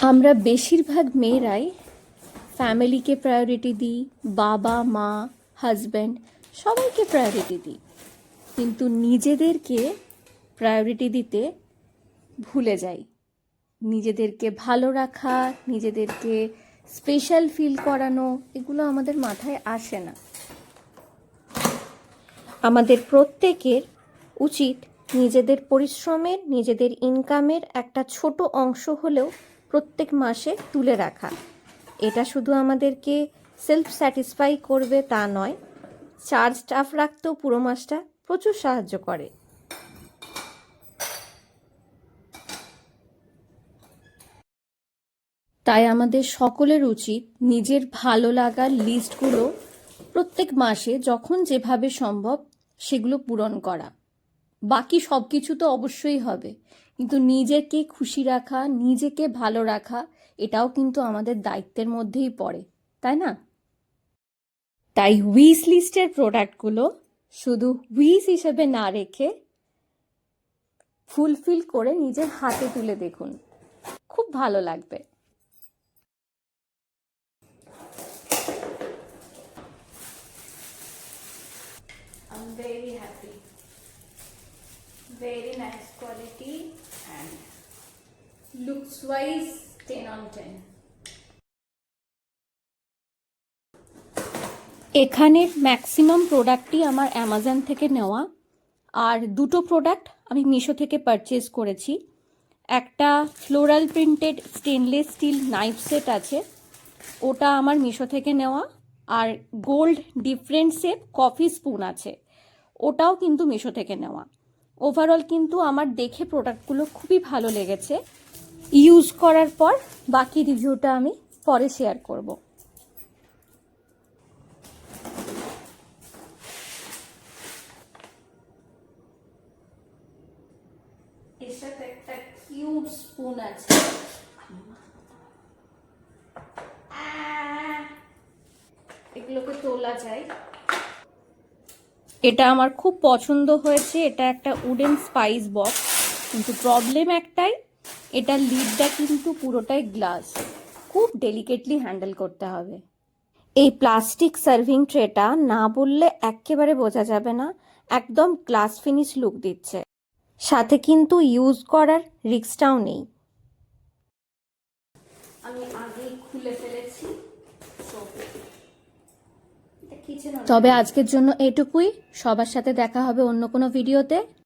আমরা বেশিরভাগ মেয়েরাই ফ্যামিলিকে প্রায়োরিটি দিই, বাবা মা হাজব্যান্ড সবাইকে প্রায়োরিটি দিই, কিন্তু নিজেদেরকে প্রায়োরিটি দিতে ভুলে যাই। নিজেদেরকে ভালো রাখা, নিজেদেরকে স্পেশাল ফিল করানো, এগুলো আমাদের মাথায় আসে না। আমাদের প্রত্যেকের উচিত নিজেদের পরিশ্রমের, নিজেদের ইনকামের একটা ছোট অংশ হলেও প্রত্যেক মাসে তুলে রাখা। এটা শুধু আমাদেরকে সেলফ স্যাটিসফাই করবে তা নয়, চার্জ স্টাফ রাখতেও পুরো মাসটা প্রচুর সাহায্য করে। তাই আমাদের সকলের উচিত নিজের ভালো লাগার লিস্টগুলো প্রত্যেক মাসে যখন যেভাবে সম্ভব সেগুলো পূরণ করা। বাকি সব কিছু তো অবশ্যই হবে, কিন্তু নিজেকে খুশি রাখা, নিজেকে ভালো রাখা, এটাও কিন্তু আমাদের দায়িত্বের মধ্যেই পড়ে, তাই না? তাই উইশ লিস্টের প্রোডাক্টগুলো শুধু উইশ হিসেবে না রেখে ফুলফিল করে নিজের হাতে তুলে দেখুন, খুব ভালো লাগবে। I'm very happy. Very nice quality and looks wise 10 on 10. এখানের ম্যাক্সিমাম প্রোডাক্টই আমার অ্যামাজন থেকে নেওয়া, আর দুটো প্রোডাক্ট আমি মিশো থেকে পারচেজ করেছি। একটা floral printed stainless steel knife set আছে, ওটা আমার মিশো থেকে নেওয়া। আর gold different shape coffee spoon আছে, ওটাও কিন্তু মিশো থেকে নেওয়া। ওভারঅল কিন্তু আমার দেখে প্রোডাক্টগুলো খুবই ভালো লেগেছে। ইউজ করার পর বাকি রিভিউটা আমি পরে শেয়ার করব। এর সাথে একটা কিউট স্পুন আছে, এগুলোকে তোলা যায়। এটা আমার খুব পছন্দ হয়েছে, এটা একটা উডেন স্পাইস বক্স, কিন্তু প্রবলেম একটাই, এটার লিডটা কিন্তু পুরোটাই গ্লাস, খুব ডেলিকেটলি হ্যান্ডেল করতে হবে। এই প্লাস্টিক সার্ভিং ট্রেটা না বললে একেবারে বোঝা যাবে না, একদম গ্লাস ফিনিশ লুক দিচ্ছে, সাথে কিন্তু ইউজ করার রিস্কটাও নেই। আমি আগেই খুলে ফেলেছি। তবে আজকের জন্য এটুকুই। সবার সাথে দেখা হবে অন্য কোনো ভিডিওতে।